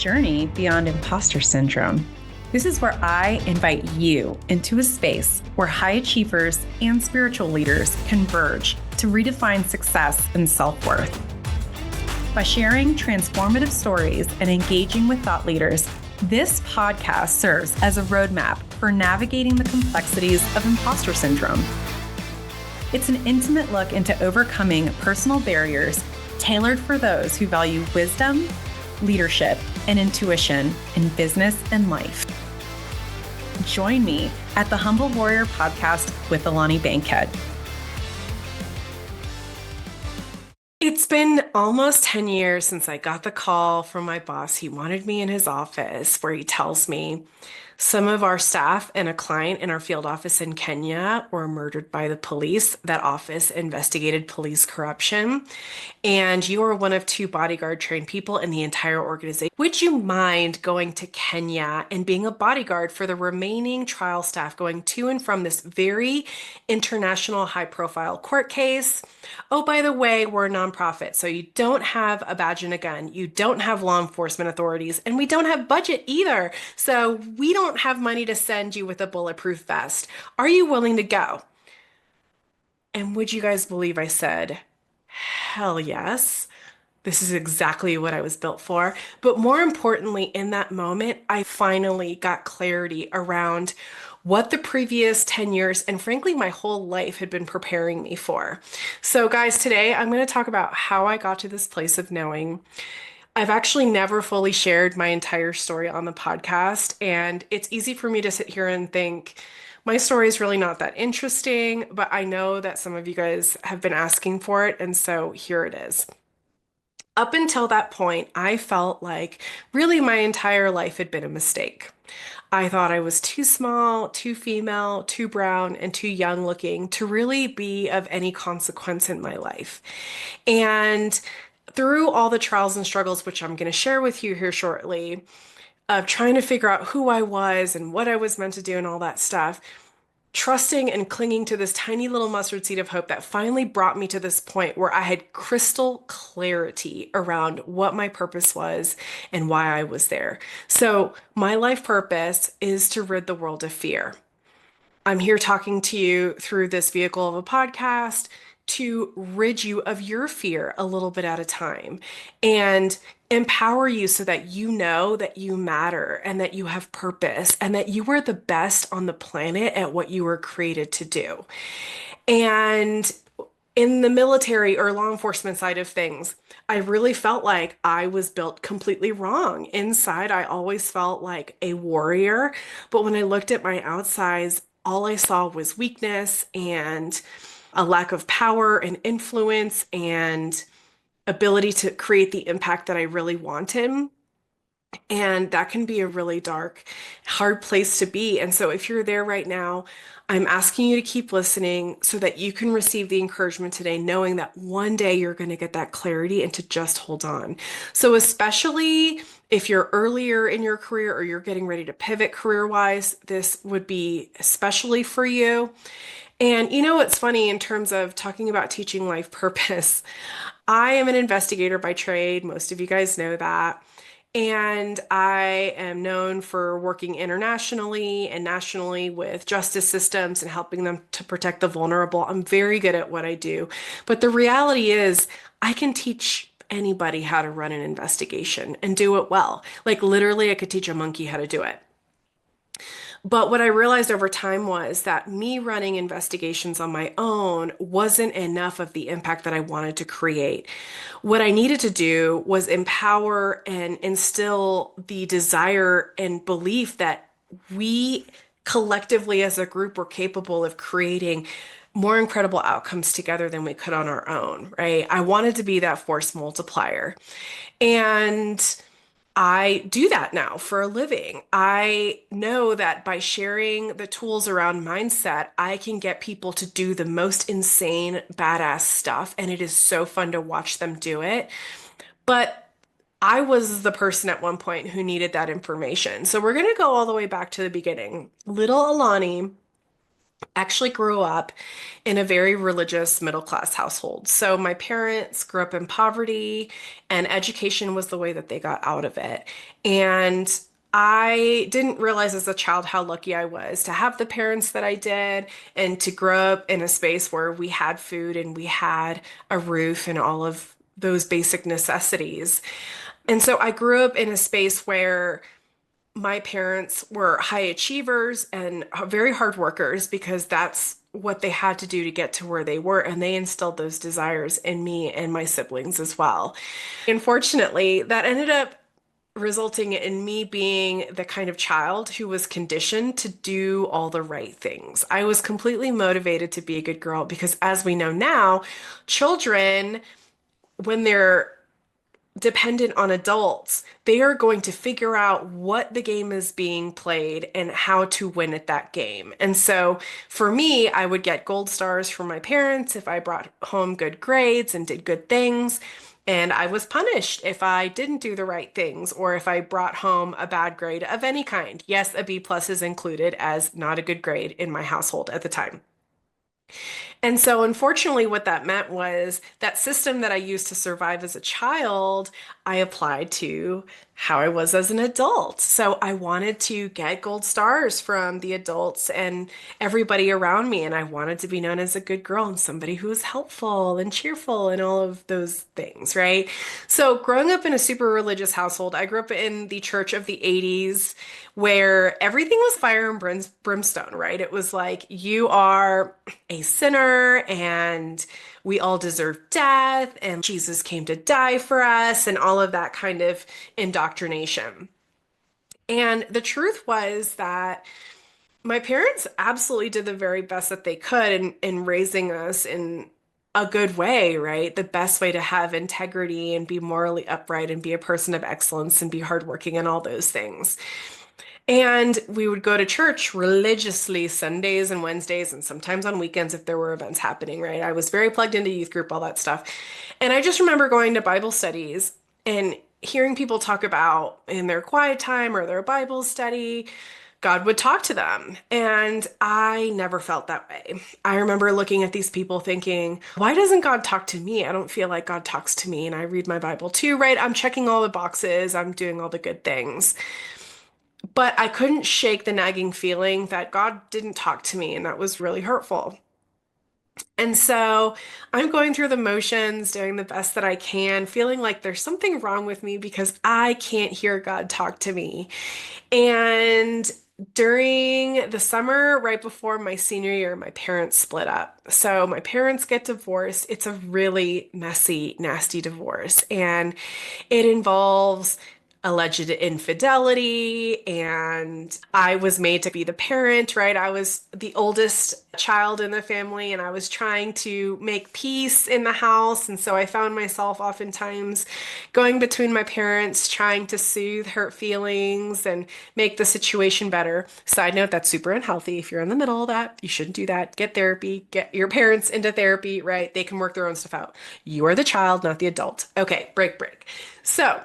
journey beyond imposter syndrome. This is where I invite you into a space where high achievers and spiritual leaders converge to redefine success and self-worth. By sharing transformative stories and engaging with thought leaders, this podcast serves as a roadmap for navigating the complexities of imposter syndrome. It's an intimate look into overcoming personal barriers tailored for those who value wisdom, leadership, and intuition in business and life. Join me at the Humble Warrior Podcast with Alani Bankhead. It's been almost 10 years since I got the call from my boss. He wanted me in his office where he tells me some of our staff and a client in our field office in Kenya were murdered by the police. That office investigated police corruption, and you are one of two bodyguard trained people in the entire organization. Would you mind going to Kenya and being a bodyguard for the remaining trial staff going to and from this very international high profile court case? Oh, by the way, we're a nonprofit, so you don't have a badge and a gun, you don't have law enforcement authorities, and we don't have budget either. So we don't have money to send you with a bulletproof vest. Are you willing to go? And would you guys believe I said, hell yes. This is exactly what I was built for. But more importantly, in that moment, I finally got clarity around what the previous 10 years and frankly, my whole life had been preparing me for. So guys, today I'm going to talk about how I got to this place of knowing. I've actually never fully shared my entire story on the podcast, and it's easy for me to sit here and think, my story is really not that interesting, but I know that some of you guys have been asking for it, and so here it is. Up until that point, I felt like really my entire life had been a mistake. I thought I was too small, too female, too brown, and too young looking to really be of any consequence in my life. And through all the trials and struggles, which I'm going to share with you here shortly, of trying to figure out who I was and what I was meant to do and all that stuff, trusting and clinging to this tiny little mustard seed of hope that finally brought me to this point where I had crystal clarity around what my purpose was and why I was there. So my life purpose is to rid the world of fear. I'm here talking to you through this vehicle of a podcast to rid you of your fear a little bit at a time and empower you so that you know that you matter and that you have purpose and that you are the best on the planet at what you were created to do. And in the military or law enforcement side of things, I really felt like I was built completely wrong. Inside, I always felt like a warrior, but when I looked at my outsides, all I saw was weakness and a lack of power and influence and ability to create the impact that I really wanted. And that can be a really dark, hard place to be. And so if you're there right now, I'm asking you to keep listening so that you can receive the encouragement today, knowing that one day you're going to get that clarity and to just hold on. So especially if you're earlier in your career or you're getting ready to pivot career-wise, this would be especially for you. And you know, it's funny in terms of talking about teaching life purpose. I am an investigator by trade. Most of you guys know that. And I am known for working internationally and nationally with justice systems and helping them to protect the vulnerable. I'm very good at what I do. But the reality is, I can teach anybody how to run an investigation and do it well. Like literally, I could teach a monkey how to do it. But what I realized over time was that me running investigations on my own wasn't enough of the impact that I wanted to create. What I needed to do was empower and instill the desire and belief that we collectively as a group were capable of creating more incredible outcomes together than we could on our own, right? I wanted to be that force multiplier. And I do that now for a living. I know that by sharing the tools around mindset, I can get people to do the most insane, badass stuff. And it is so fun to watch them do it. But I was the person at one point who needed that information. So we're going to go all the way back to the beginning. Little Alani Actually grew up in a very religious middle class household. So my parents grew up in poverty, and education was the way that they got out of it. And I didn't realize as a child how lucky I was to have the parents that I did and to grow up in a space where we had food and we had a roof and all of those basic necessities. And so I grew up in a space where my parents were high achievers and very hard workers because that's what they had to do to get to where they were. And they instilled those desires in me and my siblings as well. Unfortunately, that ended up resulting in me being the kind of child who was conditioned to do all the right things. I was completely motivated to be a good girl because, as we know now, children, when they're dependent on adults, they are going to figure out what the game is being played and how to win at that game. And so for me, I would get gold stars from my parents if I brought home good grades and did good things. And I was punished if I didn't do the right things or if I brought home a bad grade of any kind. Yes, a B plus is included as not a good grade in my household at the time. And so, unfortunately, what that meant was that system that I used to survive as a child, I applied to how I was as an adult. So, I wanted to get gold stars from the adults and everybody around me. And I wanted to be known as a good girl and somebody who was helpful and cheerful and all of those things, right? So, growing up in a super religious household, I grew up in the church of the 80s where everything was fire and brimstone, right? It was like, you are a sinner and we all deserve death and Jesus came to die for us and all of that kind of indoctrination. And the truth was that my parents absolutely did the very best that they could in raising us in a good way, right? The best way to have integrity and be morally upright and be a person of excellence and be hardworking and all those things. And we would go to church religiously Sundays and Wednesdays and sometimes on weekends if there were events happening, right? I was very plugged into youth group, all that stuff. And I just remember going to Bible studies and hearing people talk about in their quiet time or their Bible study, God would talk to them. And I never felt that way. I remember looking at these people thinking, why doesn't God talk to me? I don't feel like God talks to me. And I read my Bible too, right? I'm checking all the boxes, I'm doing all the good things. But I couldn't shake the nagging feeling that God didn't talk to me, and that was really hurtful. And so I'm going through the motions, doing the best that I can, feeling like there's something wrong with me because I can't hear God talk to me. And during the summer, right before my senior year, my parents split up. So my parents get divorced. It's a really messy, nasty divorce. And it involves alleged infidelity, and I was made to be the parent, right? I was the oldest child in the family, and I was trying to make peace in the house. And so I found myself oftentimes going between my parents, trying to soothe hurt feelings and make the situation better. Side note, that's super unhealthy. If you're in the middle of that, you shouldn't do that. Get therapy, get your parents into therapy, right? They can work their own stuff out. You are the child, not the adult. Okay, break. So,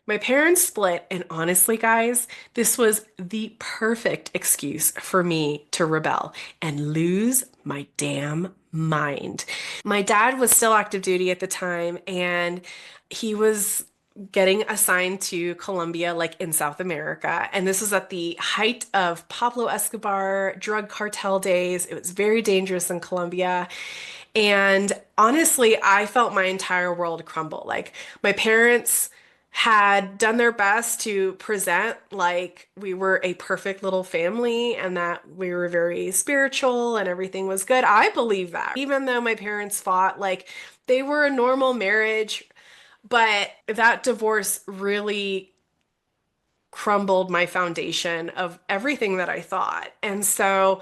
my parents split, and honestly, guys, this was the perfect excuse for me to rebel and lose my damn mind. My dad was still active duty at the time, and he was getting assigned to Colombia, like in South America. And this was at the height of Pablo Escobar drug cartel days. It was very dangerous in Colombia. And honestly, I felt my entire world crumble. Like my parents had done their best to present like we were a perfect little family and that we were very spiritual and everything was good. I believe that. Even though my parents fought, like they were a normal marriage, but that divorce really crumbled my foundation of everything that I thought. And so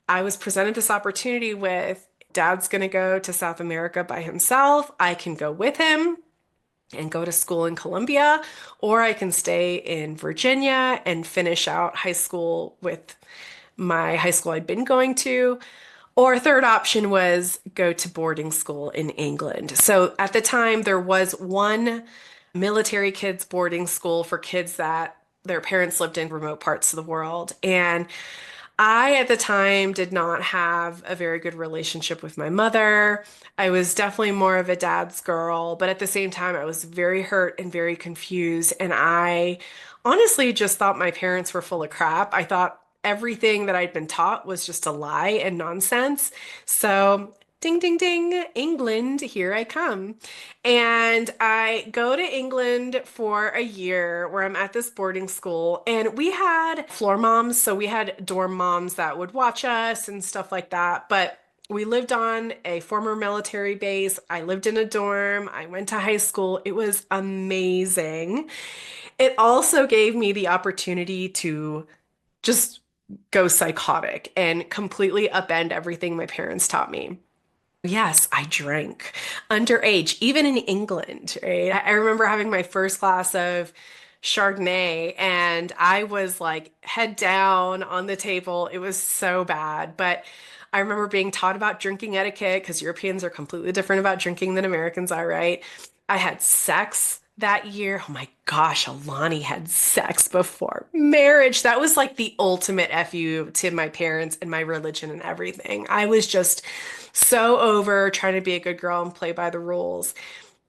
I was presented this opportunity with dad's going to go to South America by himself. I can go with him and go to school in Columbia, or I can stay in Virginia and finish out high school with my high school I'd been going to. Or third option was go to boarding school in England. So at the time, there was one military kids boarding school for kids that their parents lived in remote parts of the world. And I, at the time, did not have a very good relationship with my mother. I was definitely more of a dad's girl, but at the same time, I was very hurt and very confused. And I honestly just thought my parents were full of crap. I thought everything that I'd been taught was just a lie and nonsense. So, ding, ding, ding, England, here I come. And I go to England for a year where I'm at this boarding school, and we had floor moms, so we had dorm moms that would watch us and stuff like that. But we lived on a former military base. I lived in a dorm. I went to high school. It was amazing. It also gave me the opportunity to just go psychotic and completely upend everything my parents taught me. Yes, I drank underage, even in England, right? I remember having my first glass of Chardonnay and I was like head down on the table. It was so bad. But I remember being taught about drinking etiquette because Europeans are completely different about drinking than Americans are, right? I had sex that year. Oh my gosh, Alani had sex before marriage. That was like the ultimate FU to my parents and my religion and everything. I was just so over trying to be a good girl and play by the rules.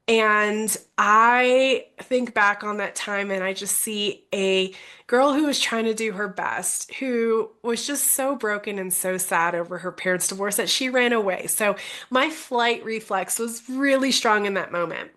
And I think back on that time and I just see a girl who was trying to do her best, who was just so broken and so sad over her parents' divorce that she ran away. So my flight reflex was really strong in that moment.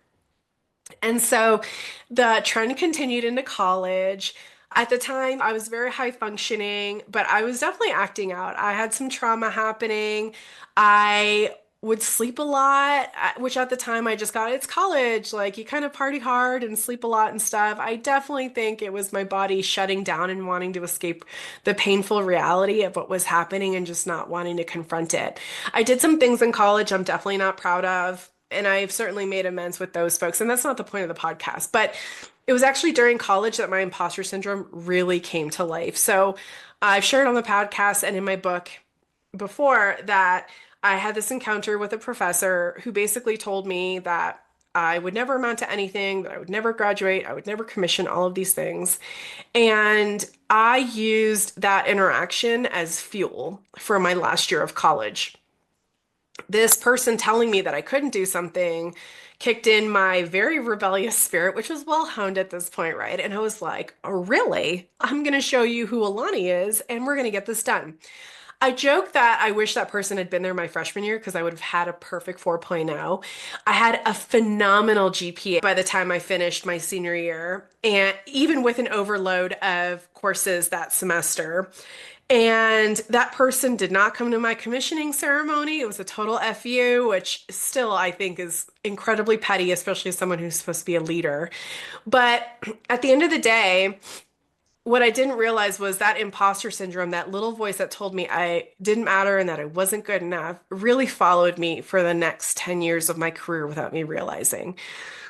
And so the trend continued into college. At the time, I was very high functioning, but I was definitely acting out. I had some trauma happening. I would sleep a lot, which at the time I just got, it's college. Like you kind of party hard and sleep a lot and stuff. I definitely think it was my body shutting down and wanting to escape the painful reality of what was happening and just not wanting to confront it. I did some things in college I'm definitely not proud of. And I've certainly made amends with those folks. And that's not the point of the podcast. But it was actually during college that my imposter syndrome really came to life. So I've shared on the podcast and in my book before that I had this encounter with a professor who basically told me that I would never amount to anything, that I would never graduate, I would never commission all of these things. And I used that interaction as fuel for my last year of college. This person telling me that I couldn't do something kicked in my very rebellious spirit, which was well honed at this point, right? And I was like, oh, really? I'm going to show you who Alani is, and we're going to get this done. I joke that I wish that person had been there my freshman year because I would have had a perfect 4.0. I had a phenomenal GPA by the time I finished my senior year, and even with an overload of courses that semester. And that person did not come to my commissioning ceremony. It was a total FU, which still I think is incredibly petty, especially as someone who's supposed to be a leader. But at the end of the day, what I didn't realize was that imposter syndrome, that little voice that told me I didn't matter and that I wasn't good enough, really followed me for the next 10 years of my career without me realizing.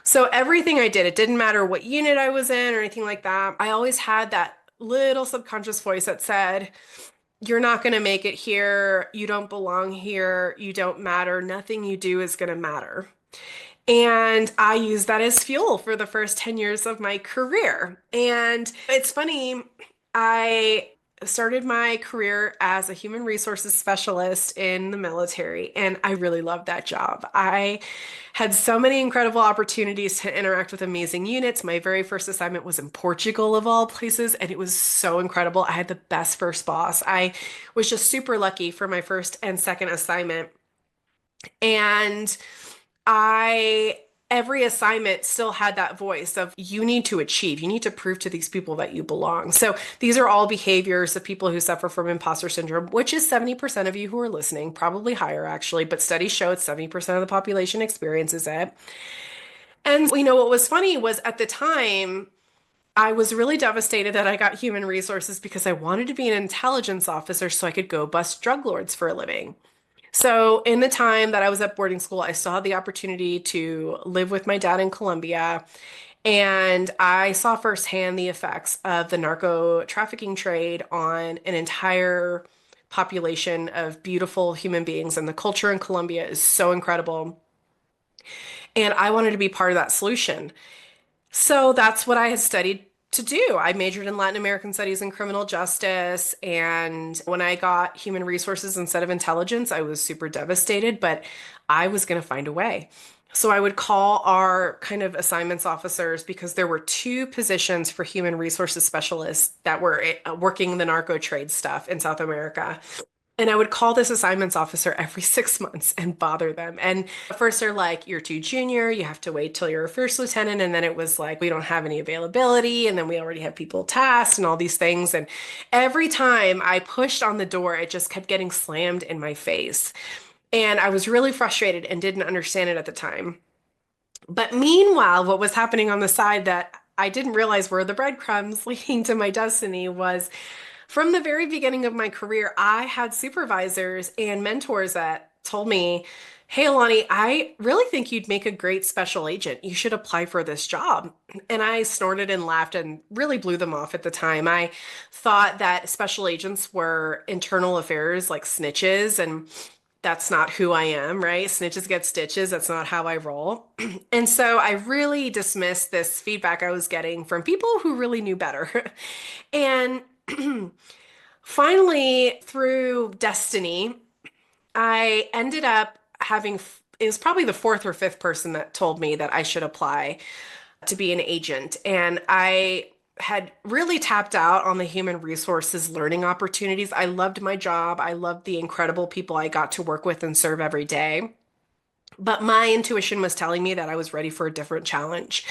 So everything I did, it didn't matter what unit I was in or anything like that. I always had that little subconscious voice that said, you're not going to make it here. You don't belong here. You don't matter. Nothing you do is going to matter. And I used that as fuel for the first 10 years of my career. And it's funny, I started my career as a human resources specialist in the military, and I really loved that job. I had so many incredible opportunities to interact with amazing units. My very first assignment was in Portugal, of all places, and it was so incredible. I had the best first boss. I was just super lucky for my first and second assignment. And I every assignment still had that voice of you need to achieve, you need to prove to these people that you belong. So these are all behaviors of people who suffer from imposter syndrome, which is 70% of you who are listening, probably higher actually, but studies show it's 70% of the population experiences it. And what was funny was at the time I was really devastated that I got human resources because I wanted to be an intelligence officer so I could go bust drug lords for a living. So, in the time that I was at boarding school, I still had the opportunity to live with my dad in Colombia. And I saw firsthand the effects of the narco trafficking trade on an entire population of beautiful human beings. And the culture in Colombia is so incredible. And I wanted to be part of that solution. So that's what I had studied to do. I majored in Latin American studies and criminal justice. And when I got human resources instead of intelligence, I was super devastated, but I was going to find a way. So I would call our kind of assignments officers because there were two positions for human resources specialists that were working the narco trade stuff in South America. And I would call this assignments officer every 6 months and bother them. And at first they're like, you're too junior, you have to wait till you're a first lieutenant. And then it was like, we don't have any availability. And then we already have people tasked and all these things. And every time I pushed on the door, it just kept getting slammed in my face. And I was really frustrated and didn't understand it at the time. But meanwhile, what was happening on the side that I didn't realize were the breadcrumbs leading to my destiny was from the very beginning of my career, I had supervisors and mentors that told me, hey, Alani, I really think you'd make a great special agent. You should apply for this job. And I snorted and laughed and really blew them off at the time. I thought that special agents were internal affairs like snitches, and that's not who I am, right? Snitches get stitches. That's not how I roll. And so I really dismissed this feedback I was getting from people who really knew better. And finally, through destiny, I ended up having, it was probably the fourth or fifth person that told me that I should apply to be an agent. And I had really tapped out on the human resources learning opportunities. I loved my job. I loved the incredible people I got to work with and serve every day. But my intuition was telling me that I was ready for a different challenge.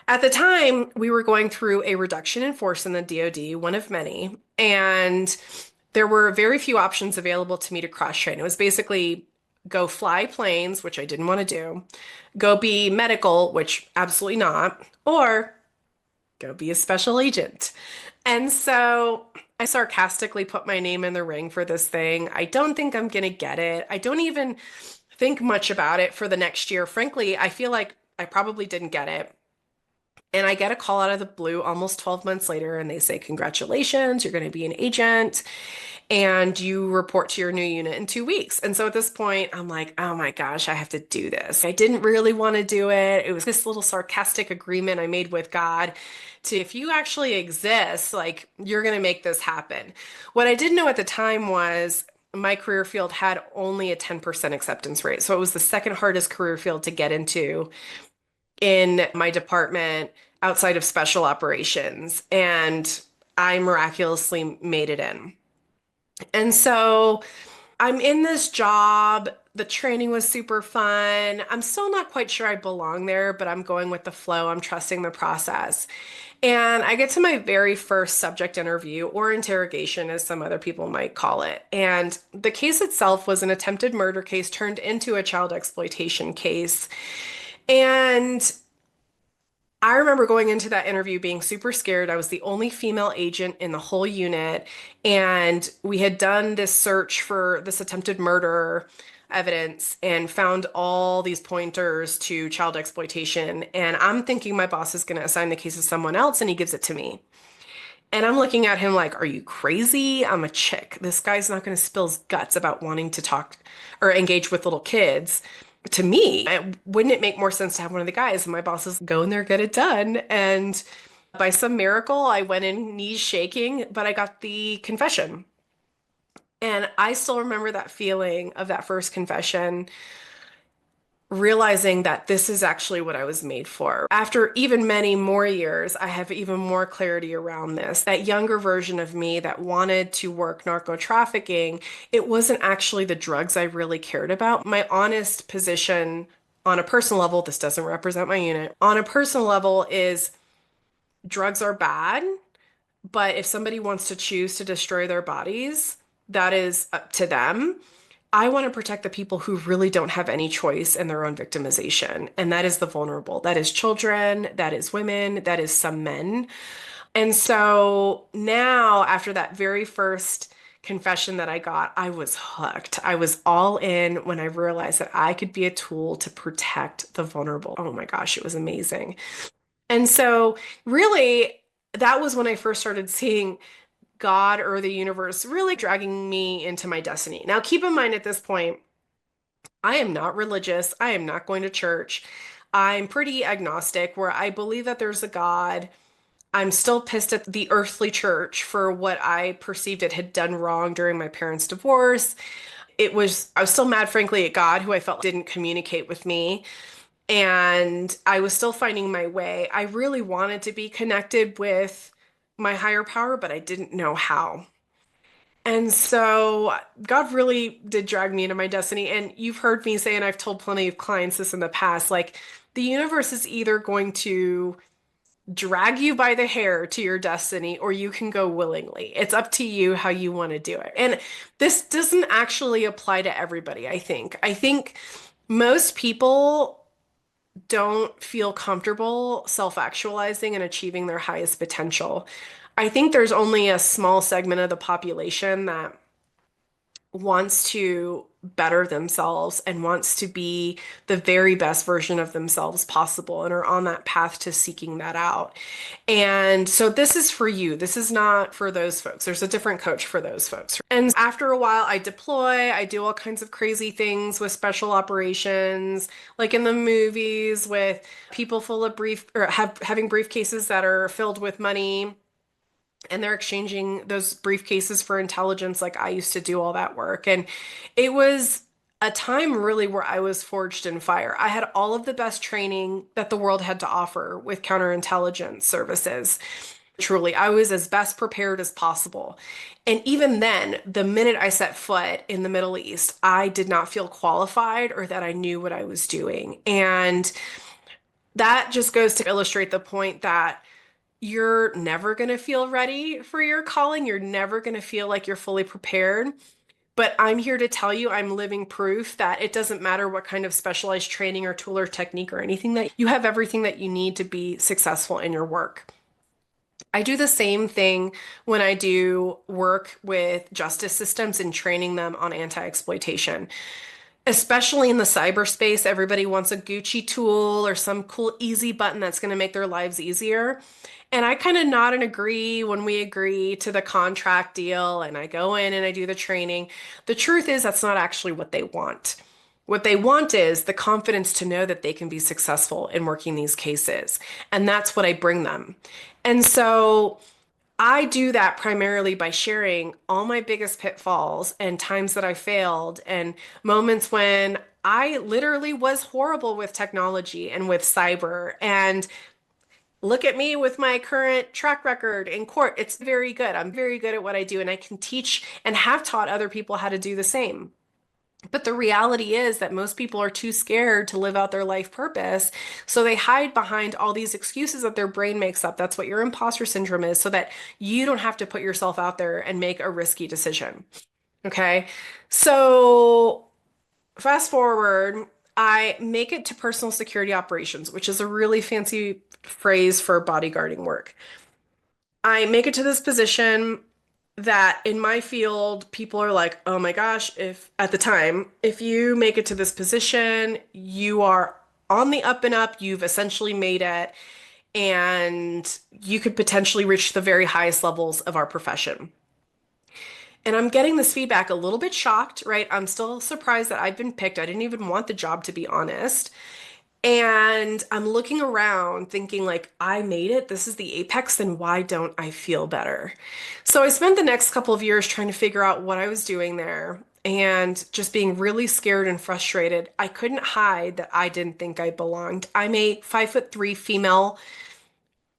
At the time, we were going through a reduction in force in the DoD, one of many, and there were very few options available to me to cross train. It was basically go fly planes, which I didn't want to do, go be medical, which absolutely not, or go be a special agent. And so I sarcastically put my name in the ring for this thing. I don't think I'm going to get it. I don't even think much about it for the next year. Frankly, I feel like I probably didn't get it. And I get a call out of the blue almost 12 months later, and they say, congratulations, you're going to be an agent and you report to your new unit in 2 weeks. And so at this point, I'm like, oh my gosh, I have to do this. I didn't really want to do it. It was this little sarcastic agreement I made with God to, if you actually exist, like, you're going to make this happen. What I didn't know at the time was my career field had only a 10% acceptance rate. So it was the second hardest career field to get into in my department outside of special operations. And I miraculously made it in. And so I'm in this job. The training was super fun. I'm still not quite sure I belong there, but I'm going with the flow. I'm trusting the process. And I get to my very first subject interview or interrogation, as some other people might call it. And the case itself was an attempted murder case turned into a child exploitation case. And I remember going into that interview being super scared. I was the only female agent in the whole unit, and we had done this search for this attempted murder evidence and found all these pointers to child exploitation. And I'm thinking my boss is going to assign the case to someone else, and he gives it to me. And I'm looking at him like, are you crazy? I'm a chick. This guy's not going to spill his guts about wanting to talk or engage with little kids. To me, wouldn't it make more sense to have one of the guys? And my boss is go in there, get it done. And by some miracle, I went in knees shaking, but I got the confession. And I still remember that feeling of that first confession, realizing that this is actually what I was made for. After even many more years, I have even more clarity around this. That younger version of me that wanted to work narco trafficking, it wasn't actually the drugs I really cared about. My honest position on a personal level, this doesn't represent my unit, on a personal level is drugs are bad, but if somebody wants to choose to destroy their bodies, that is up to them. I want to protect the people who really don't have any choice in their own victimization. And that is the vulnerable. That is children, that is women, that is some men. And so now, after that very first confession that I got, I was hooked. I was all in when I realized that I could be a tool to protect the vulnerable. Oh my gosh, it was amazing. And so, really, that was when I first started seeing God or the universe really dragging me into my destiny. Now, keep in mind at this point, I am not religious. I am not going to church. I'm pretty agnostic, where I believe that there's a God. I'm still pissed at the earthly church for what I perceived it had done wrong during my parents' divorce. I was still mad, frankly, at God, who I felt didn't communicate with me. And I was still finding my way. I really wanted to be connected with my higher power, but I didn't know how. And so God really did drag me into my destiny. And you've heard me say, and I've told plenty of clients this in the past, like the universe is either going to drag you by the hair to your destiny or you can go willingly. It's up to you how you want to do it. And this doesn't actually apply to everybody, I think. I think most people don't feel comfortable self-actualizing and achieving their highest potential. I think there's only a small segment of the population that wants to better themselves and wants to be the very best version of themselves possible and are on that path to seeking that out. And so this is for you. This is not for those folks. There's a different coach for those folks. And after a while, I deploy, I do all kinds of crazy things with special operations, like in the movies with people full of having briefcases that are filled with money and they're exchanging those briefcases for intelligence like I used to do all that work. And it was a time really where I was forged in fire. I had all of the best training that the world had to offer with counterintelligence services. Truly, I was as best prepared as possible. And even then, the minute I set foot in the Middle East, I did not feel qualified or that I knew what I was doing. And that just goes to illustrate the point that you're never going to feel ready for your calling. You're never going to feel like you're fully prepared. But I'm here to tell you, I'm living proof that it doesn't matter what kind of specialized training or tool or technique or anything, that you have everything that you need to be successful in your work. I do the same thing when I do work with justice systems and training them on anti-exploitation. Especially in the cyberspace, everybody wants a Gucci tool or some cool easy button that's going to make their lives easier. And I kind of nod and agree when we agree to the contract deal and I go in and I do the training. The truth is, that's not actually what they want. What they want is the confidence to know that they can be successful in working these cases. And that's what I bring them. And so I do that primarily by sharing all my biggest pitfalls and times that I failed and moments when I literally was horrible with technology and with cyber. And look at me with my current track record in court. It's very good. I'm very good at what I do, and I can teach and have taught other people how to do the same. But the reality is that most people are too scared to live out their life purpose. So they hide behind all these excuses that their brain makes up. That's what your imposter syndrome is, so that you don't have to put yourself out there and make a risky decision. Okay. So fast forward, I make it to personal security operations, which is a really fancy phrase for bodyguarding work. I make it to this position that in my field, people are like, oh my gosh, if at the time, if you make it to this position, you are on the up and up, you've essentially made it, and you could potentially reach the very highest levels of our profession. And I'm getting this feedback a little bit shocked, right? I'm still surprised that I've been picked. I didn't even want the job, to be honest. And I'm looking around thinking like, I made it. This is the apex. Then why don't I feel better? So I spent the next couple of years trying to figure out what I was doing there and just being really scared and frustrated. I couldn't hide that I didn't think I belonged. I'm a 5'3" female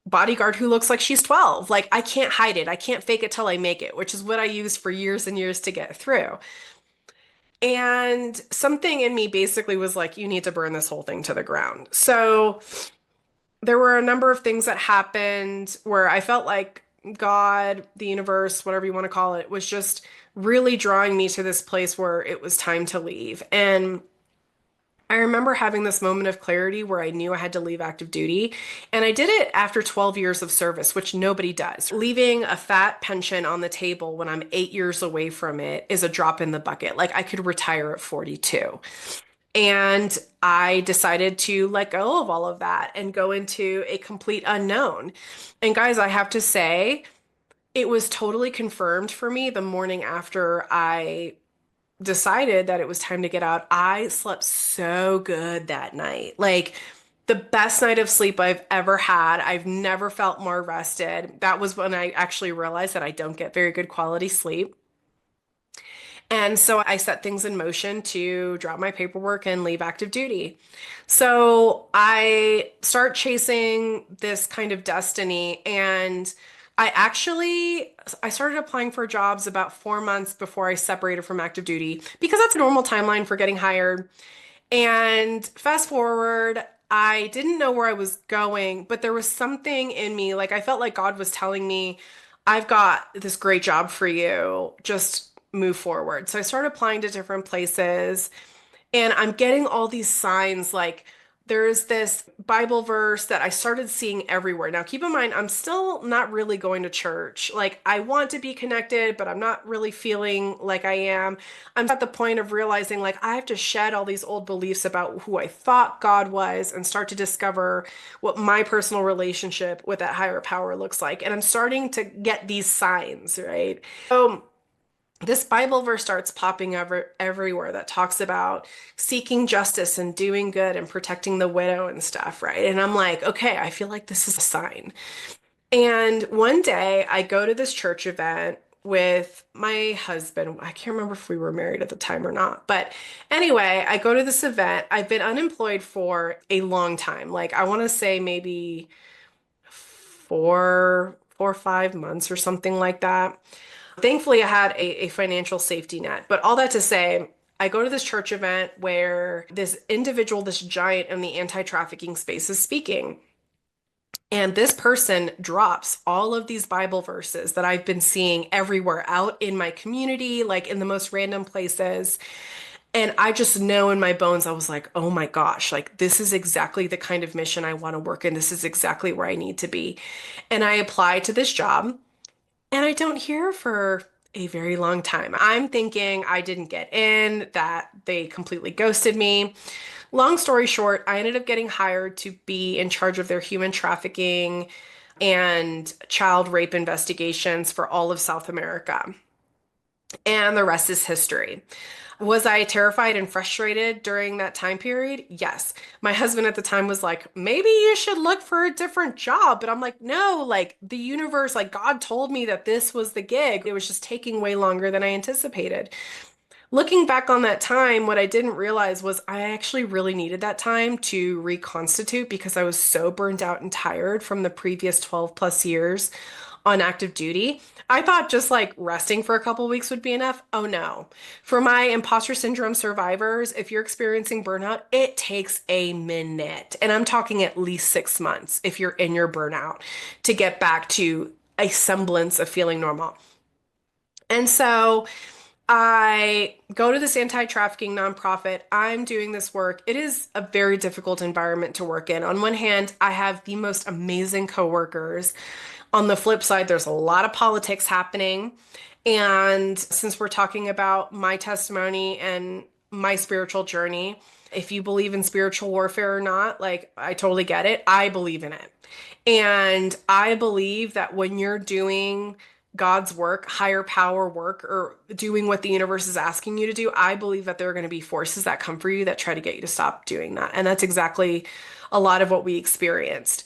bodyguard who looks like she's 12. Like, I can't hide it. I can't fake it till I make it, which is what I used for years and years to get through. And something in me basically was like, you need to burn this whole thing to the ground. So there were a number of things that happened where I felt like God, the universe, whatever you want to call it, was just really drawing me to this place where it was time to leave. And I remember having this moment of clarity where I knew I had to leave active duty. And I did it after 12 years of service, which nobody does. Leaving a fat pension on the table when I'm 8 years away from it is a drop in the bucket. Like, I could retire at 42. And I decided to let go of all of that and go into a complete unknown. And guys, I have to say, it was totally confirmed for me the morning after I decided that it was time to get out. I slept so good that night. Like, The best night of sleep I've ever had. I've never felt more rested. That was when I actually realized that I don't get very good quality sleep. And so I set things in motion to drop my paperwork and leave active duty. So I start chasing this kind of destiny, and I started applying for jobs about 4 months before I separated from active duty because that's a normal timeline for getting hired. And fast forward, I didn't know where I was going, but there was something in me. Like I felt like God was telling me, I've got this great job for you. Just move forward. So I started applying to different places. And I'm getting all these signs like there's this Bible verse that I started seeing everywhere. Now, keep in mind, I'm still not really going to church. Like, I want to be connected, but I'm not really feeling like I am. I'm at the point of realizing, like, I have to shed all these old beliefs about who I thought God was and start to discover what my personal relationship with that higher power looks like. And I'm starting to get these signs, right? So, this Bible verse starts popping everywhere that talks about seeking justice and doing good and protecting the widow and stuff, right? And I'm like, okay, I feel like this is a sign. And one day I go to this church event with my husband. I can't remember if we were married at the time or not. But anyway, I go to this event. I've been unemployed for a long time. Like I want to say maybe 4 or 5 months or something like that. Thankfully, I had a financial safety net. But all that to say, I go to this church event where this individual, this giant in the anti-trafficking space is speaking. And this person drops all of these Bible verses that I've been seeing everywhere out in my community, like in the most random places. And I just know in my bones, I was like, oh my gosh, like this is exactly the kind of mission I want to work in. This is exactly where I need to be. And I applied to this job. And I don't hear for a very long time. I'm thinking I didn't get in, that they completely ghosted me. Long story short, I ended up getting hired to be in charge of their human trafficking and child rape investigations for all of South America. And the rest is history. Was I terrified and frustrated during that time period? Yes. My husband at the time was like, maybe you should look for a different job. But I'm like, no, like the universe, like God told me that this was the gig. It was just taking way longer than I anticipated. Looking back on that time, what I didn't realize was I actually really needed that time to reconstitute because I was so burned out and tired from the previous 12 plus years on active duty. I thought just like resting for a couple weeks would be enough. Oh no. For my imposter syndrome survivors, if you're experiencing burnout, it takes a minute. And I'm talking at least 6 months if you're in your burnout to get back to a semblance of feeling normal. And so I go to this anti-trafficking nonprofit. I'm doing this work. It is a very difficult environment to work in. On one hand, I have the most amazing coworkers. On the flip side, there's a lot of politics happening. And since we're talking about my testimony and my spiritual journey, if you believe in spiritual warfare or not, like I totally get it. I believe in it. And I believe that when you're doing God's work, higher power work, or doing what the universe is asking you to do, I believe that there are going to be forces that come for you that try to get you to stop doing that. And that's exactly a lot of what we experienced.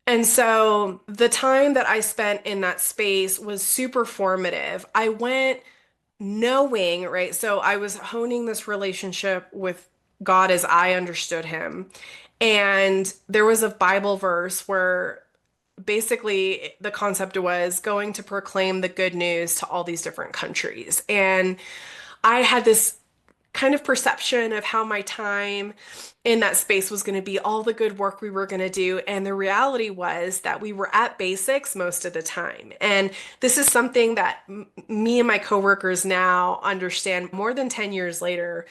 And so the time that I spent in that space was super formative. I went knowing, right? So I was honing this relationship with God as I understood him. And there was a Bible verse where basically the concept was going to proclaim the good news to all these different countries. And I had this kind of perception of how my time in that space was going to be, all the good work we were going to do. And the reality was that we were at basics most of the time. And this is something that me and my coworkers now understand more than 10 years later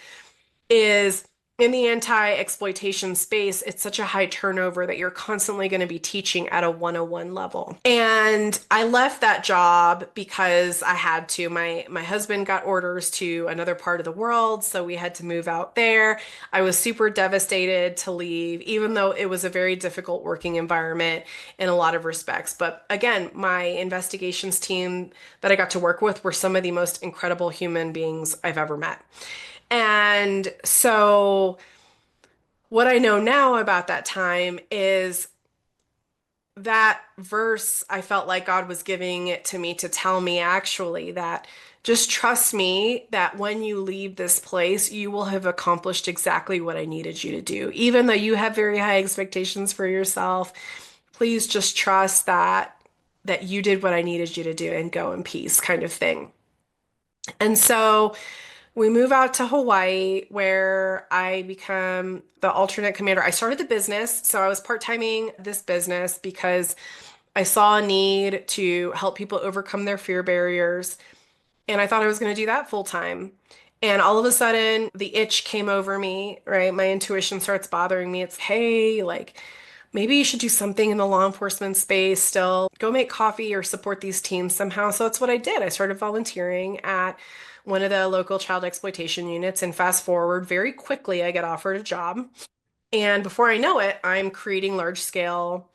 is in the anti-exploitation space, it's such a high turnover that you're constantly going to be teaching at a 101 level. And I left that job because I had to. My husband got orders to another part of the world, so we had to move out there. I was super devastated to leave, even though it was a very difficult working environment in a lot of respects. But again, my investigations team that I got to work with were some of the most incredible human beings I've ever met. And so What I know now about that time is that verse, I felt like God was giving it to me to tell me actually that just trust me that when you leave this place, you will have accomplished exactly what I needed you to do. Even though you have very high expectations for yourself, please just trust that you did what I needed you to do and go in peace, kind of thing. And so we move out to Hawaii where I become the alternate commander. I started the business, so I was part-timing this business because I saw a need to help people overcome their fear barriers, and I thought I was going to do that full time. And all of a sudden, the itch came over me, right? My intuition starts bothering me. It's, hey, like maybe you should do something in the law enforcement space still. Go make coffee or support these teams somehow. So that's what I did. I started volunteering at one of the local child exploitation units. And fast forward, very quickly, I get offered a job. And before I know it, I'm creating large scale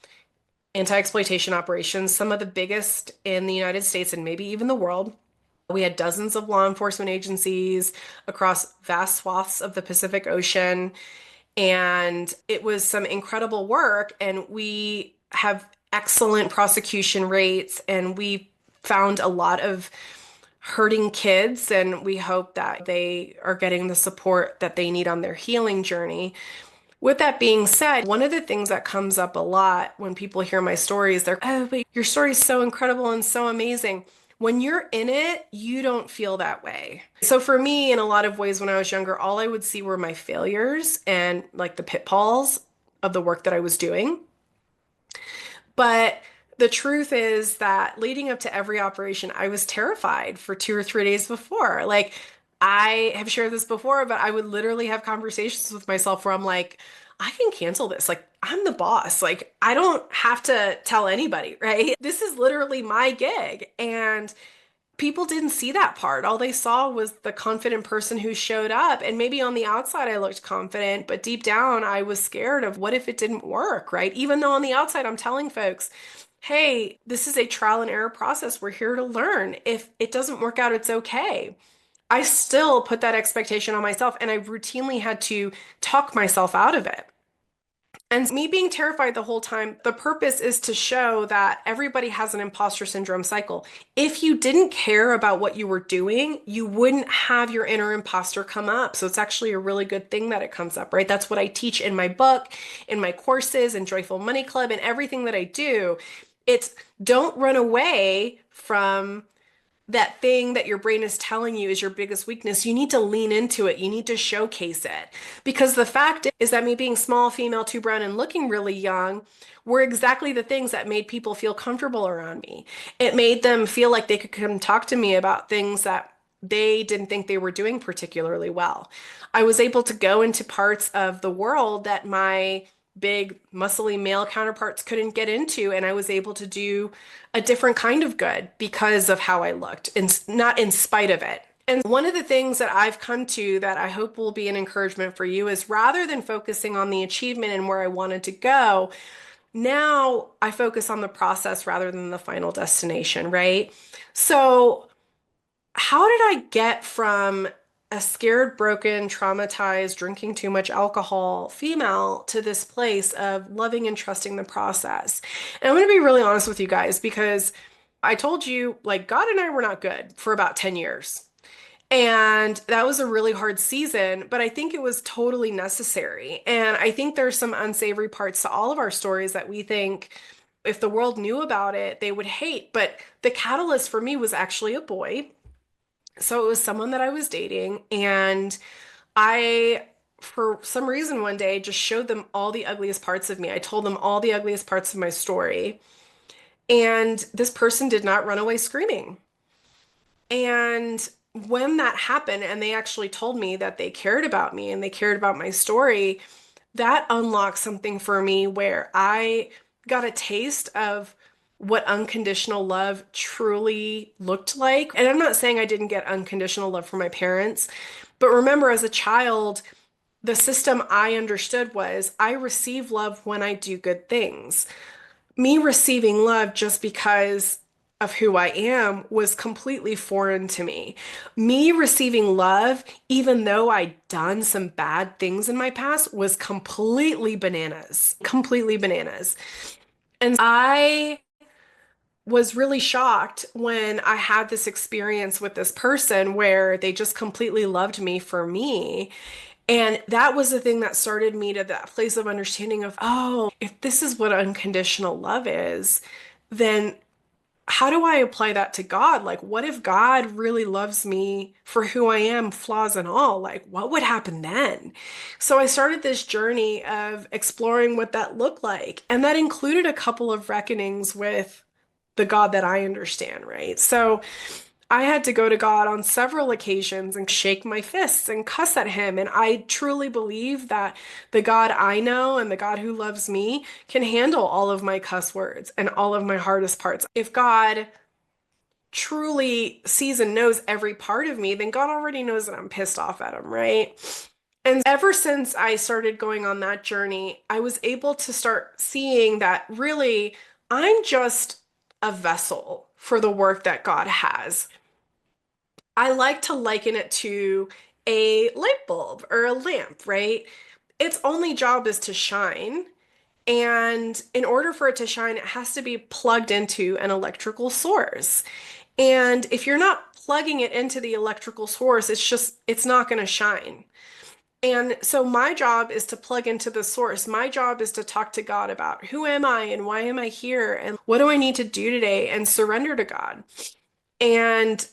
anti-exploitation operations, some of the biggest in the United States and maybe even the world. We had dozens of law enforcement agencies across vast swaths of the Pacific Ocean. And it was some incredible work. And we have excellent prosecution rates. And we found a lot of hurting kids. And we hope that they are getting the support that they need on their healing journey. With that being said, one of the things that comes up a lot when people hear my stories, they're, oh, but your story is so incredible and so amazing. When you're in it, you don't feel that way. So for me, in a lot of ways, when I was younger, all I would see were my failures and like the pitfalls of the work that I was doing. But the truth is that leading up to every operation, I was terrified for 2 or 3 days before. Like, I have shared this before, but I would literally have conversations with myself where I'm like, I can cancel this. Like, I'm the boss. Like, I don't have to tell anybody, right? This is literally my gig. And people didn't see that part. All they saw was the confident person who showed up. And maybe on the outside I looked confident, but deep down I was scared of what if it didn't work, right? Even though on the outside I'm telling folks, hey, this is a trial and error process. We're here to learn. If it doesn't work out, it's okay. I still put that expectation on myself, and I routinely had to talk myself out of it. And me being terrified the whole time, the purpose is to show that everybody has an imposter syndrome cycle. If you didn't care about what you were doing, you wouldn't have your inner imposter come up. So it's actually a really good thing that it comes up, right? That's what I teach in my book, in my courses, in Joyful Money Club, and everything that I do. It's don't run away from that thing that your brain is telling you is your biggest weakness. You need to lean into it. You need to showcase it. Because the fact is that me being small, female, too brown, and looking really young were exactly the things that made people feel comfortable around me. It made them feel like they could come talk to me about things that they didn't think they were doing particularly well. I was able to go into parts of the world that my big, muscly male counterparts couldn't get into, and I was able to do a different kind of good because of how I looked, and not in spite of it. And one of the things that I've come to that I hope will be an encouragement for you is rather than focusing on the achievement and where I wanted to go, now I focus on the process rather than the final destination, right? So how did I get from a scared, broken, traumatized, drinking too much alcohol female to this place of loving and trusting the process? And I'm going to be really honest with you guys because I told you, like, God and I were not good for about 10 years. And that was a really hard season, but I think it was totally necessary. And I think there's some unsavory parts to all of our stories that we think if the world knew about it, they would hate. But the catalyst for me was actually a boy. So it was someone that I was dating, and I, for some reason, one day just showed them all the ugliest parts of me. I told them all the ugliest parts of my story, and this person did not run away screaming. And when that happened, and they actually told me that they cared about me and they cared about my story, that unlocked something for me where I got a taste of what unconditional love truly looked like. And I'm not saying I didn't get unconditional love from my parents, but remember, as a child, the system I understood was I receive love when I do good things. Me receiving love just because of who I am was completely foreign to me. Me receiving love, even though I'd done some bad things in my past, was completely bananas. Completely bananas. And I was really shocked when I had this experience with this person where they just completely loved me for me. And that was the thing that started me to that place of understanding of, oh, if this is what unconditional love is, then how do I apply that to God? Like, what if God really loves me for who I am, flaws and all? Like, what would happen then? So I started this journey of exploring what that looked like. And that included a couple of reckonings with the God that I understand, right? So I had to go to God on several occasions and shake my fists and cuss at him. And I truly believe that the God I know and the God who loves me can handle all of my cuss words and all of my hardest parts. If God truly sees and knows every part of me, then God already knows that I'm pissed off at him, right? And ever since I started going on that journey, I was able to start seeing that really I'm just a vessel for the work that God has. I like to liken it to a light bulb or a lamp, right? Its only job is to shine. And in order for it to shine, it has to be plugged into an electrical source. And if you're not plugging it into the electrical source, it's not going to shine. And so my job is to plug into the source. My job is to talk to God about who am I and why am I here and what do I need to do today and surrender to God and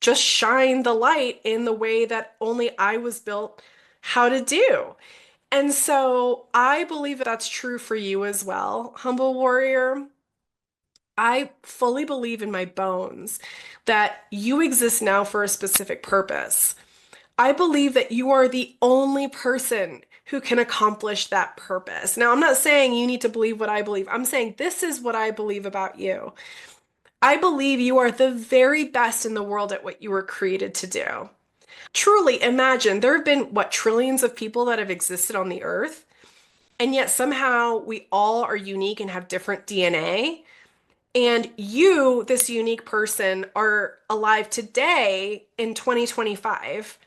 just shine the light in the way that only I was built how to do. And so I believe that that's true for you as well, humble warrior. I fully believe in my bones that you exist now for a specific purpose. I believe that you are the only person who can accomplish that purpose. Now, I'm not saying you need to believe what I believe. I'm saying this is what I believe about you. I believe you are the very best in the world at what you were created to do. Truly imagine there have been, what, trillions of people that have existed on the earth, and yet somehow we all are unique and have different DNA. And you, this unique person, are alive today in 2025.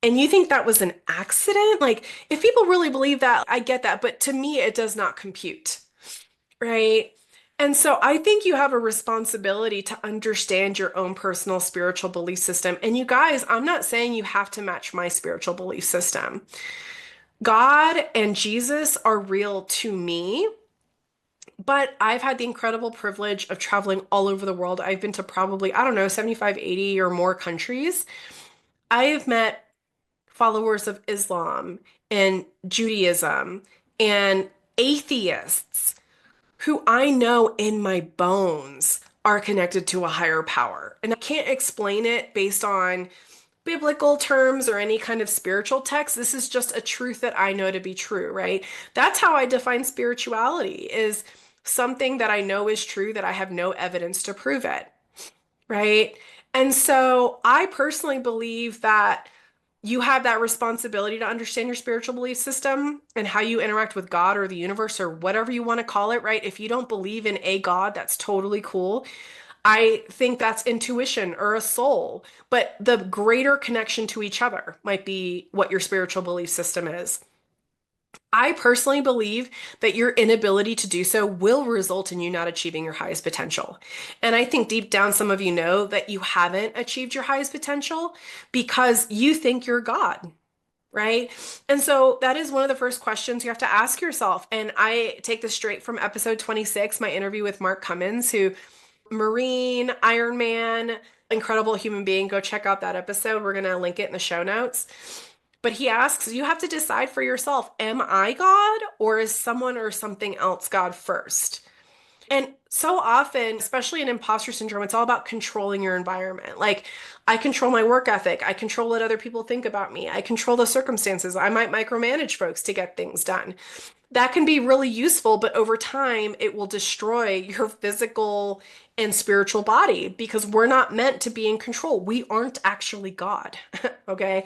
And you think that was an accident? Like, if people really believe that, I get that. But to me, it does not compute, right? And so I think you have a responsibility to understand your own personal spiritual belief system. And you guys, I'm not saying you have to match my spiritual belief system. God and Jesus are real to me, but I've had the incredible privilege of traveling all over the world. I've been to probably, I don't know, 75, 80 or more countries. I have met followers of Islam and Judaism and atheists who I know in my bones are connected to a higher power. And I can't explain it based on biblical terms or any kind of spiritual text. This is just a truth that I know to be true, right? That's how I define spirituality is something that I know is true that I have no evidence to prove it, right? And so I personally believe that you have that responsibility to understand your spiritual belief system and how you interact with God or the universe or whatever you want to call it, right? If you don't believe in a God, that's totally cool. I think that's intuition or a soul, but the greater connection to each other might be what your spiritual belief system is. I personally believe that your inability to do so will result in you not achieving your highest potential. And I think deep down, some of you know that you haven't achieved your highest potential because you think you're God, right? And so that is one of the first questions you have to ask yourself. And I take this straight from episode 26, my interview with Mark Cummins, who Marine, Iron Man, incredible human being. Go check out that episode. We're going to link it in the show notes. But he asks, you have to decide for yourself, am I God or is someone or something else God first? And so often, especially in imposter syndrome, it's all about controlling your environment. Like, I control my work ethic. I control what other people think about me. I control the circumstances. I might micromanage folks to get things done. That can be really useful, but over time, it will destroy your physical and spiritual body because we're not meant to be in control. We aren't actually God, okay?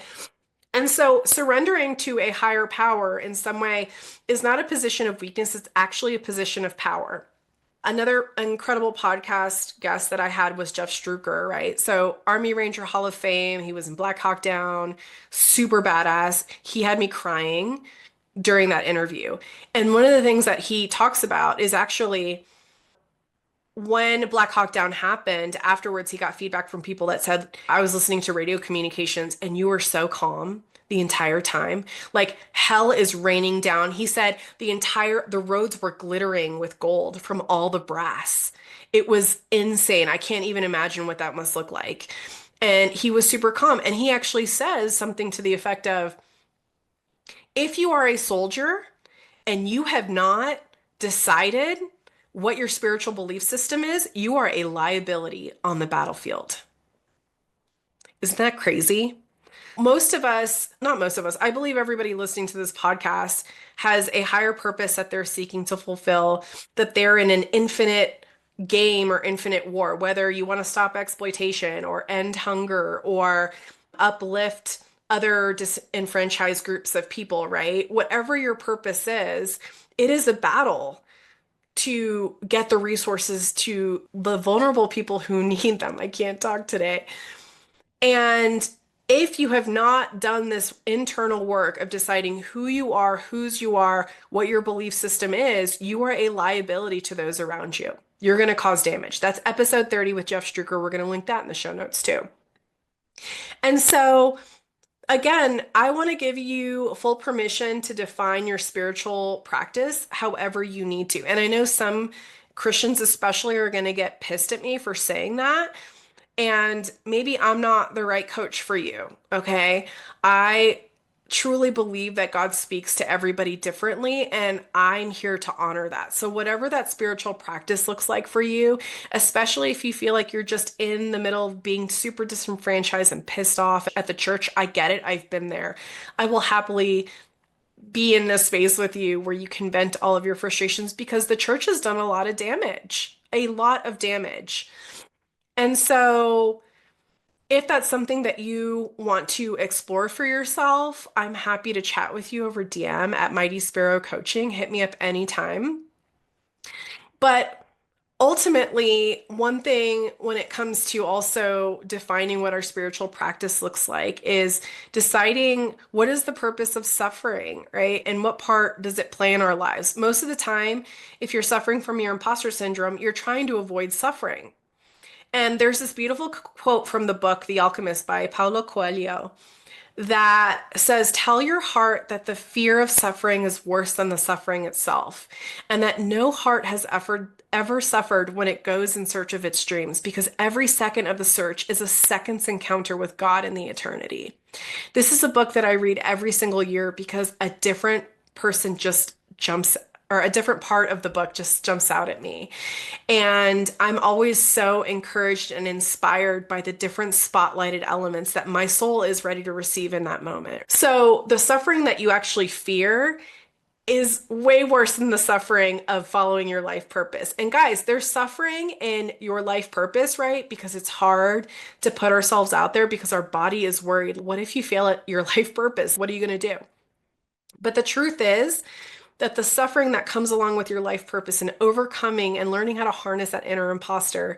And so surrendering to a higher power in some way is not a position of weakness, it's actually a position of power. Another incredible podcast guest that I had was Jeff Struker, right? So, Army Ranger Hall of Fame, he was in Black Hawk Down, super badass. He had me crying during that interview. And one of the things that he talks about is actually when Black Hawk Down happened, afterwards he got feedback from people that said, I was listening to radio communications and you were so calm the entire time. Like hell is raining down. He said the roads were glittering with gold from all the brass. It was insane. I can't even imagine what that must look like. And he was super calm. And he actually says something to the effect of, if you are a soldier and you have not decided what your spiritual belief system is, you are a liability on the battlefield. Isn't that crazy? Most of us, not most of us, I believe everybody listening to this podcast has a higher purpose that they're seeking to fulfill, that they're in an infinite game or infinite war, whether you want to stop exploitation or end hunger or uplift other disenfranchised groups of people, right? Whatever your purpose is, it is a battle to get the resources to the vulnerable people who need them. I can't talk today. And if you have not done this internal work of deciding who you are, whose you are, what your belief system is, you are a liability to those around you. You're going to cause damage. That's episode 30 with Jeff Struker. We're going to link that in the show notes too. And so, again, I want to give you full permission to define your spiritual practice however you need to. And I know some Christians, especially, are going to get pissed at me for saying that. And maybe I'm not the right coach for you, okay? I truly believe that God speaks to everybody differently, and I'm here to honor that. So, whatever that spiritual practice looks like for you, especially if you feel like you're just in the middle of being super disenfranchised and pissed off at the church, I get it. I've been there. I will happily be in this space with you where you can vent all of your frustrations because the church has done a lot of damage, a lot of damage. And so, if that's something that you want to explore for yourself, I'm happy to chat with you over DM at Mighty Sparrow Coaching. Hit me up anytime. But ultimately, one thing when it comes to also defining what our spiritual practice looks like is deciding what is the purpose of suffering, right? And what part does it play in our lives? Most of the time, if you're suffering from your imposter syndrome, you're trying to avoid suffering. And there's this beautiful quote from the book The Alchemist by Paulo Coelho that says, tell your heart that the fear of suffering is worse than the suffering itself, and that no heart has ever suffered when it goes in search of its dreams, because every second of the search is a second's encounter with God in the eternity. This is a book that I read every single year because a different person just jumps, or a different part of the book just jumps out at me. And I'm always so encouraged and inspired by the different spotlighted elements that my soul is ready to receive in that moment. So the suffering that you actually fear is way worse than the suffering of following your life purpose. And guys, there's suffering in your life purpose, right? Because it's hard to put ourselves out there because our body is worried. What if you fail at your life purpose? What are you going to do? But the truth is, that the suffering that comes along with your life purpose and overcoming and learning how to harness that inner imposter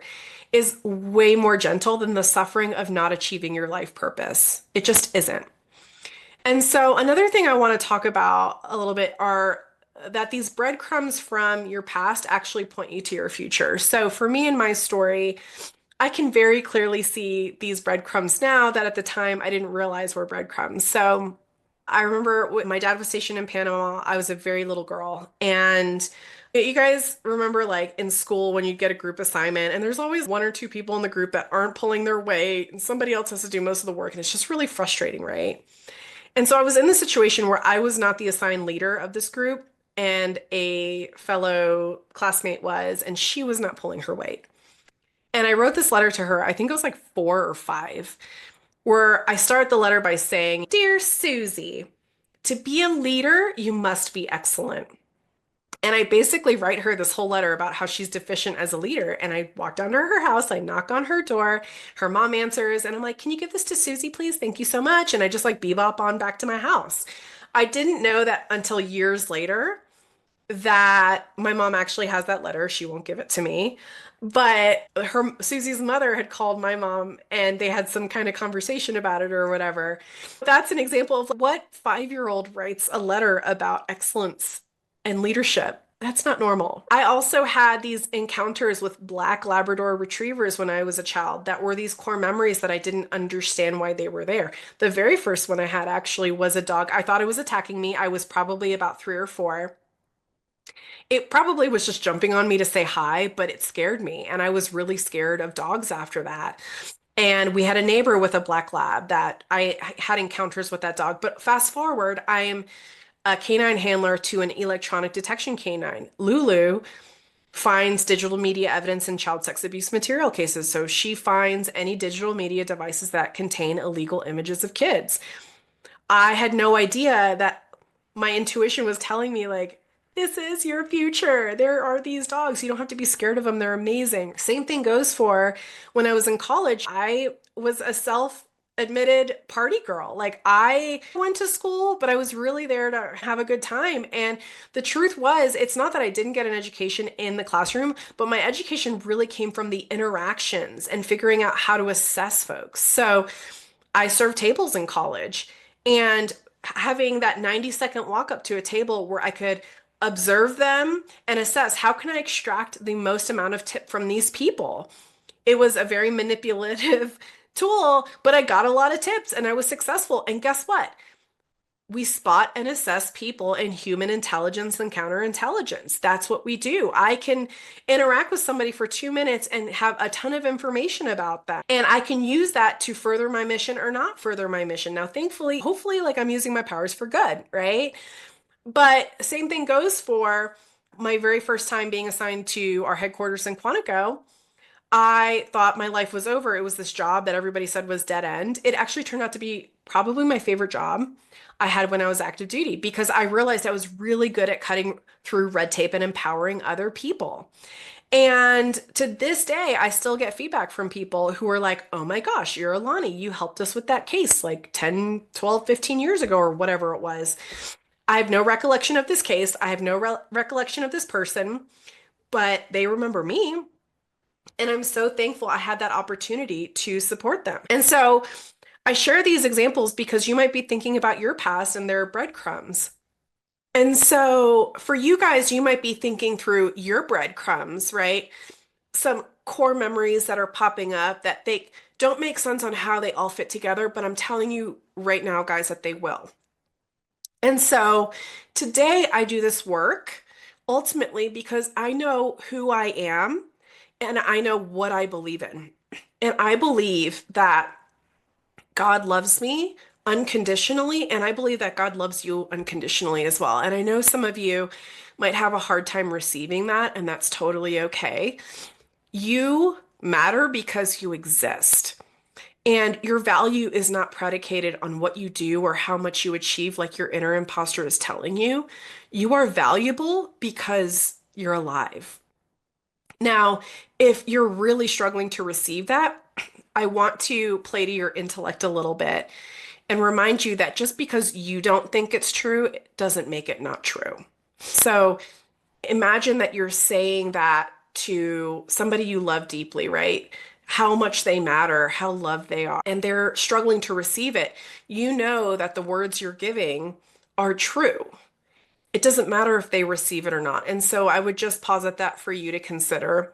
is way more gentle than the suffering of not achieving your life purpose. It just isn't. And so another thing I want to talk about a little bit are that these breadcrumbs from your past actually point you to your future. So for me in my story, I can very clearly see these breadcrumbs now that at the time I didn't realize were breadcrumbs. So I remember when my dad was stationed in Panama, I was a very little girl. And you guys remember like in school when you get a group assignment and there's always one or two people in the group that aren't pulling their weight and somebody else has to do most of the work and it's just really frustrating, right? And so I was in the situation where I was not the assigned leader of this group and a fellow classmate was, and she was not pulling her weight. And I wrote this letter to her, I think it was like 4 or 5, where I start the letter by saying, Dear Susie, to be a leader, you must be excellent. And I basically write her this whole letter about how she's deficient as a leader. And I walk down to her house, I knock on her door, her mom answers, and I'm like, can you give this to Susie, please? Thank you so much. And I just like bebop on back to my house. I didn't know that until years later that my mom actually has that letter. She won't give it to me. But Susie's mother had called my mom and they had some kind of conversation about it or whatever. That's an example of what 5-year-old writes a letter about excellence and leadership. That's not normal. I also had these encounters with black Labrador retrievers when I was a child that were these core memories that I didn't understand why they were there. The very first one I had actually was a dog. I thought it was attacking me. I was probably about 3 or 4. It probably was just jumping on me to say hi, but it scared me. And I was really scared of dogs after that. And we had a neighbor with a black lab that I had encounters with that dog. But fast forward, I am a canine handler to an electronic detection canine. Lulu finds digital media evidence in child sex abuse material cases. So she finds any digital media devices that contain illegal images of kids. I had no idea that my intuition was telling me, like, this is your future. There are these dogs. You don't have to be scared of them. They're amazing. Same thing goes for when I was in college. I was a self-admitted party girl. Like, I went to school, but I was really there to have a good time. And the truth was, it's not that I didn't get an education in the classroom, but my education really came from the interactions and figuring out how to assess folks. So I served tables in college. And having that 90-second walk up to a table where I could observe them and assess how can I extract the most amount of tip from these people. It was a very manipulative tool, but I got a lot of tips and I was successful. And guess what? We spot and assess people in human intelligence and counterintelligence. That's what we do. I can interact with somebody for 2 minutes and have a ton of information about them. And I can use that to further my mission or not further my mission. Now, thankfully, hopefully, like I'm using my powers for good, right? But same thing goes for my very first time being assigned to our headquarters in Quantico. I thought my life was over. It was this job that everybody said was dead end. It actually turned out to be probably my favorite job I had when I was active duty because I realized I was really good at cutting through red tape and empowering other people. And to this day, I still get feedback from people who are like, oh my gosh, you're Alani. You helped us with that case like 10, 12, 15 years ago or whatever it was. I have no recollection of this case. I have no recollection of this person, but they remember me. And I'm so thankful I had that opportunity to support them. And so I share these examples because you might be thinking about your past and their breadcrumbs. And so for you guys, you might be thinking through your breadcrumbs, right? Some core memories that are popping up that they don't make sense on how they all fit together, but I'm telling you right now, guys, that they will. And so today I do this work ultimately because I know who I am and I know what I believe in. And I believe that God loves me unconditionally, and I believe that God loves you unconditionally as well. And I know some of you might have a hard time receiving that, and that's totally okay. You matter because you exist. And your value is not predicated on what you do or how much you achieve, like your inner imposter is telling you. You are valuable because you're alive. Now, if you're really struggling to receive that, I want to play to your intellect a little bit and remind you that just because you don't think it's true, it doesn't make it not true. So imagine that you're saying that to somebody you love deeply, right? How much they matter, how loved they are, and they're struggling to receive it. You know that the words you're giving are true. It doesn't matter if they receive it or not. And so I would just pause at that for you to consider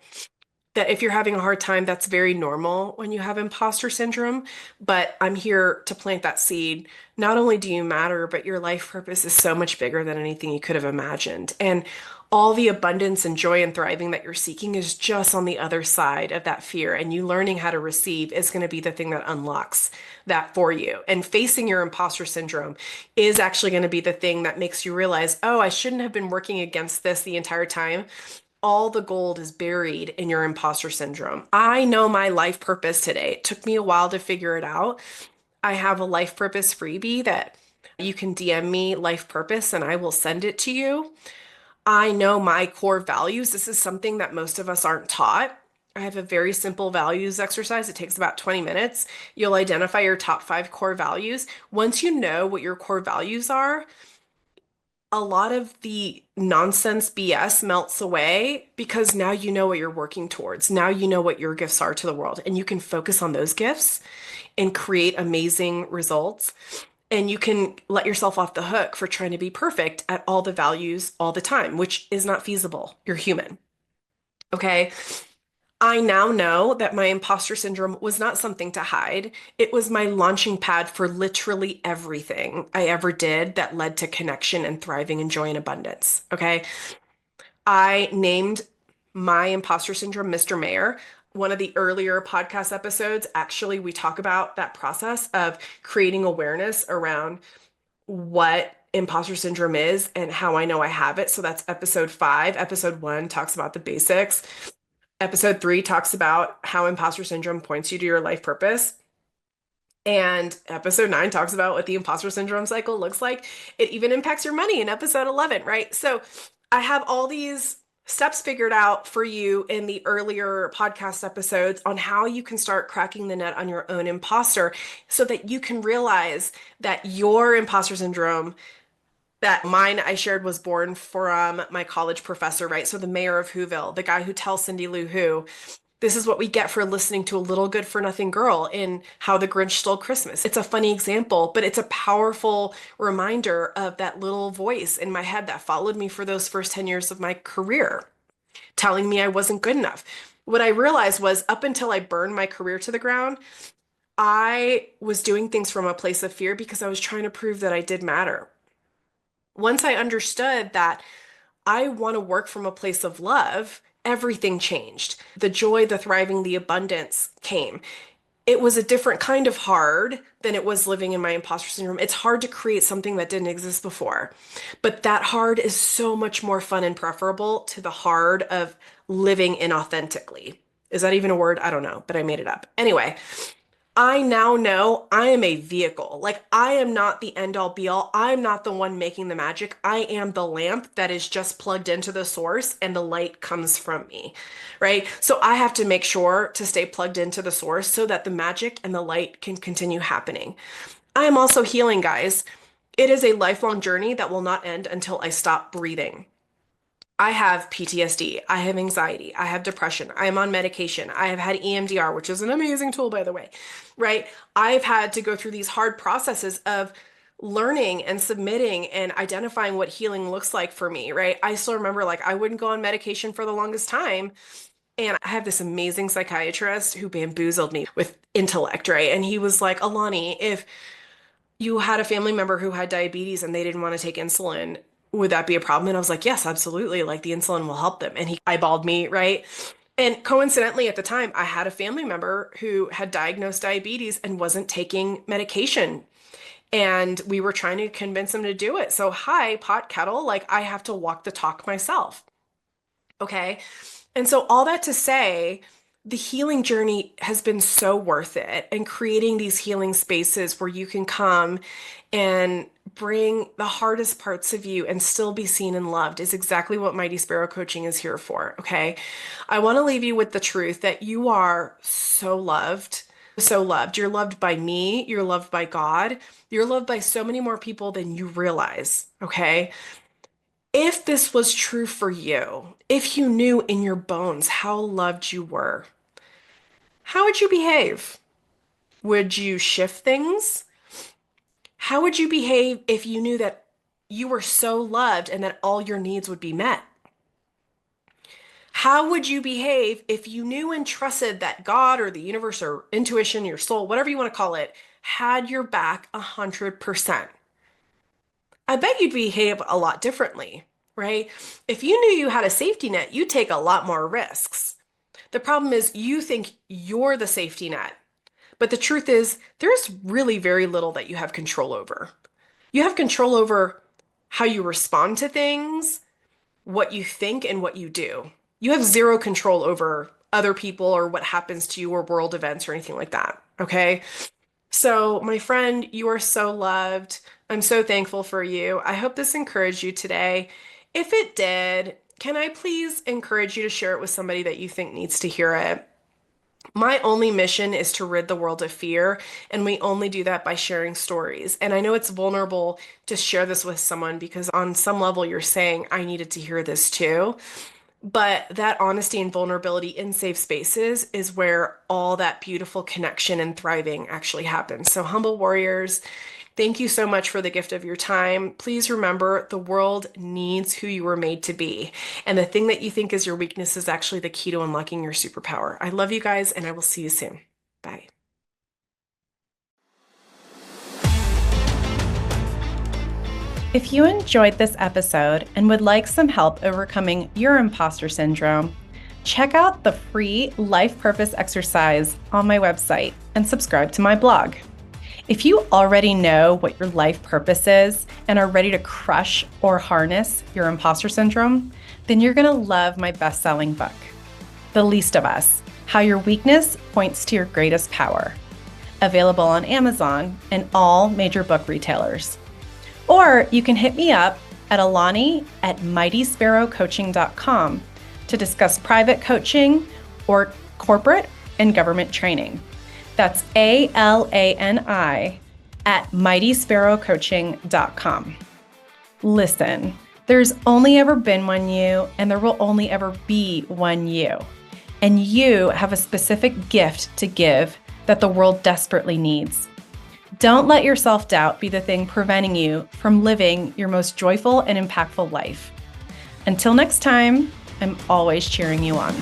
that if you're having a hard time, that's very normal when you have imposter syndrome. But I'm here to plant that seed. Not only do you matter, but your life purpose is so much bigger than anything you could have imagined. And all the abundance and joy and thriving that you're seeking is just on the other side of that fear. And you learning how to receive is going to be the thing that unlocks that for you. And facing your imposter syndrome is actually going to be the thing that makes you realize, oh, I shouldn't have been working against this the entire time. All the gold is buried in your imposter syndrome. I know my life purpose today. It took me a while to figure it out. I have a life purpose freebie that you can DM me life purpose and I will send it to you. I know my core values. This is something that most of us aren't taught. I have a very simple values exercise. It takes about 20 minutes. You'll identify your top 5 core values. Once you know what your core values are, a lot of the nonsense BS melts away because now you know what you're working towards. Now you know what your gifts are to the world, and you can focus on those gifts and create amazing results. And you can let yourself off the hook for trying to be perfect at all the values all the time, which is not feasible. You're human. Okay. I now know that my imposter syndrome was not something to hide. It was my launching pad for literally everything I ever did that led to connection and thriving and joy and abundance. Okay. I named my imposter syndrome Mr. Mayor. One of the earlier podcast episodes, actually, we talk about that process of creating awareness around what imposter syndrome is and how I know I have it. So that's episode 5. Episode 1 talks about the basics. Episode 3 talks about how imposter syndrome points you to your life purpose. And episode 9 talks about what the imposter syndrome cycle looks like. It even impacts your money in episode 11, right? So I have all these steps figured out for you in the earlier podcast episodes on how you can start cracking the nut on your own imposter so that you can realize that your imposter syndrome, that mine I shared, was born from my college professor, right? So the mayor of Whoville, the guy who tells Cindy Lou Who, this is what we get for listening to a little good for nothing girl in How the Grinch Stole Christmas. It's a funny example, but it's a powerful reminder of that little voice in my head that followed me for those first 10 years of my career, telling me I wasn't good enough. What I realized was up until I burned my career to the ground, I was doing things from a place of fear because I was trying to prove that I did matter. Once I understood that I want to work from a place of love, everything changed. The joy, the thriving, the abundance came. It was a different kind of hard than it was living in my imposter syndrome. It's hard to create something that didn't exist before, but that hard is so much more fun and preferable to the hard of living inauthentically. Is that even a word? I don't know, but I made it up. Anyway, I now know I am a vehicle. Like, I am not the end all be all. I'm not the one making the magic. I am the lamp that is just plugged into the source and the light comes from me, right? So I have to make sure to stay plugged into the source so that the magic and the light can continue happening. I am also healing, guys. It is a lifelong journey that will not end until I stop breathing. I have PTSD. I have anxiety. I have depression. I am on medication. I have had EMDR, which is an amazing tool, by the way, right? I've had to go through these hard processes of learning and submitting and identifying what healing looks like for me, right? I still remember, like, I wouldn't go on medication for the longest time. And I have this amazing psychiatrist who bamboozled me with intellect, right? And he was like, Alani, if you had a family member who had diabetes and they didn't want to take insulin, would that be a problem? And I was like, yes, absolutely. Like, the insulin will help them. And he eyeballed me, right? And coincidentally, at the time, I had a family member who had diagnosed diabetes and wasn't taking medication. And we were trying to convince him to do it. So, hi, pot kettle, like, I have to walk the talk myself. Okay. And so, all that to say, the healing journey has been so worth it. And creating these healing spaces where you can come and bring the hardest parts of you and still be seen and loved is exactly what Mighty Sparrow Coaching is here for. Okay. I want to leave you with the truth that you are so loved. So loved. You're loved by me. You're loved by God. You're loved by so many more people than you realize. Okay. If this was true for you, if you knew in your bones how loved you were, how would you behave? Would you shift things? How would you behave if you knew that you were so loved and that all your needs would be met? How would you behave if you knew and trusted that God or the universe or intuition, your soul, whatever you want to call it, had your back 100%? I bet you'd behave a lot differently, right? If you knew you had a safety net, you'd take a lot more risks. The problem is you think you're the safety net. But the truth is, there's really very little that you have control over. You have control over how you respond to things, what you think, and what you do. You have zero control over other people or what happens to you or world events or anything like that. Okay. So, my friend, you are so loved. I'm so thankful for you. I hope this encouraged you today. If it did, can I please encourage you to share it with somebody that you think needs to hear it? My only mission is to rid the world of fear, and we only do that by sharing stories. And I know it's vulnerable to share this with someone because on some level you're saying, I needed to hear this too. But that honesty and vulnerability in safe spaces is where all that beautiful connection and thriving actually happens. So, humble warriors, thank you so much for the gift of your time. Please remember the world needs who you were made to be. And the thing that you think is your weakness is actually the key to unlocking your superpower. I love you guys, and I will see you soon. Bye. If you enjoyed this episode and would like some help overcoming your imposter syndrome, check out the free life purpose exercise on my website and subscribe to my blog. If you already know what your life purpose is and are ready to crush or harness your imposter syndrome, then you're going to love my best-selling book, The Least of Us: How Your Weakness Points to Your Greatest Power, available on Amazon and all major book retailers. Or you can hit me up at Alani at mightysparrowcoaching.com to discuss private coaching or corporate and government training. That's ALANI at mightysparrowcoaching.com. Listen, there's only ever been one you, and there will only ever be one you. And you have a specific gift to give that the world desperately needs. Don't let your self-doubt be the thing preventing you from living your most joyful and impactful life. Until next time, I'm always cheering you on.